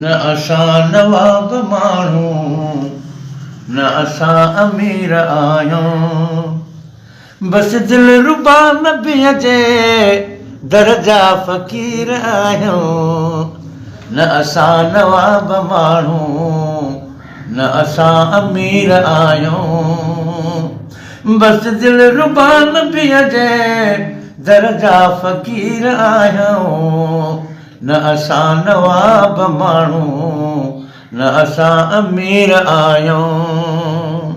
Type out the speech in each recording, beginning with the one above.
न असां नवाब माण्हू न असां अमीर आहियूं, बस दिलरुबा नबीअ जे दर्जा फ़क़ीर आहियूं। न असां नवाब माण्हू न असां अमीर आहियूं, बस दिलरुबा नबीअ जे दर्जा फ़क़ीर आहियूं। न असां नवाब माण्हू न असां अमीर आहियूं,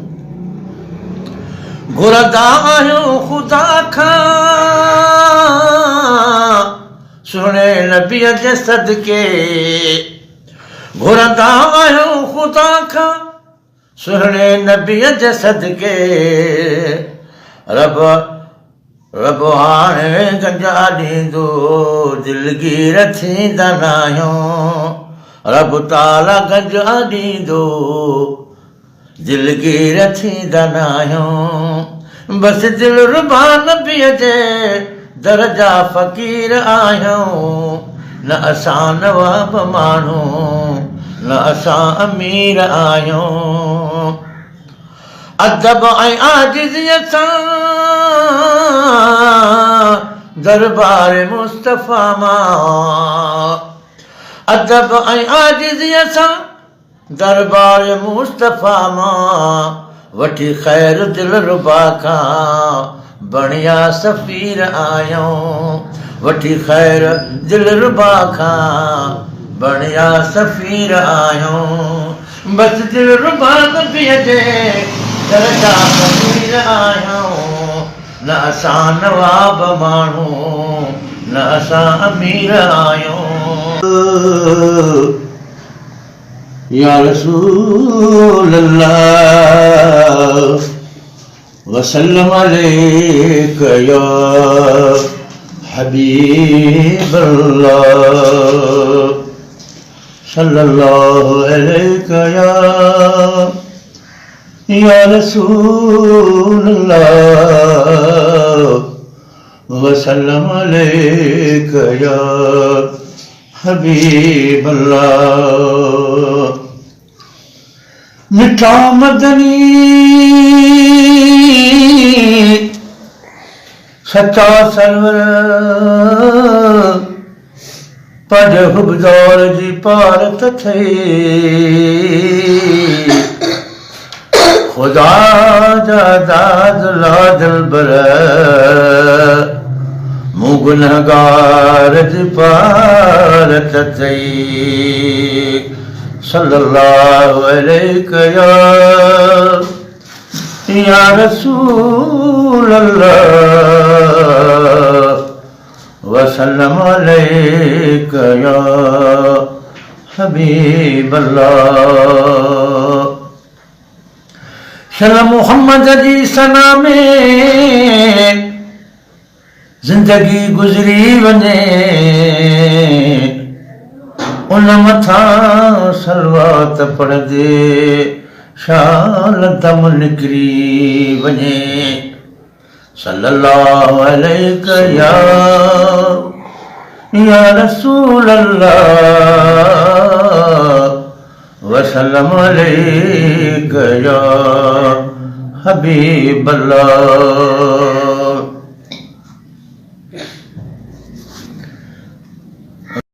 घुरंदा आहियूं ख़ुदा खां सुहिणे नबीअ जे सदके। घुरंदा आहियूं ख़ुदा खां सुहिणे नबीअ जे सदके। रब हाणे गंजा ॾींदो दिलगीर थींदा नाहियूं। रब ताला गंजा ॾींदो दिलगीर थींदा नाहियूं, बस दिलरुबा नबीअ जे दर्जा फ़क़ीर आहियूं। न असां नवाब माण्हू न असां अमीर आहियूं, अदब ऐं आजिज़ीअ सां दरबार मुस्तफ़ा मां। अदब ऐं आजिज़ीअ सां दरबार मुस्तफ़ा मां वठी ख़ैर दिलरुबा खां बणिया सफ़ीर आहियूं। वठी ख़ैर दिलरुबा खां बणिया सफ़ीर आहियूं, बस दिलरुबा नबीअ जे दर्जा फ़क़ीर आहियूं। न असां नवाब माण्हू न असां अमीर आहियूं। या रसूल अल्लाह वसल्लम अलैका या हबीब अल्लाह सल्लल्लाहु अलैका या रसूल अल्लाह वसल्लम अलैका या हबीब अल्लाह। मिठा मदनी सच्चा सरवर पढ़ हुबदौर जी पारत थई। खुदा जा दादला दिलबर मूं गुनहगार जी पारत थई। सल्लल्लाहु अलैका या रसूल अल्लाह वसल्लम अलैका या हबीब अल्लाह। शन मोहम्मद जी सना में ज़िंदगी गुज़री वञे, उन मथां सलवात पढ़ंदे शाल दम निकिरी वञे। सल्लल्लाहु अलैका या रसूल अल्लाह वसल्लम अलैका या हबीब अल्लाह।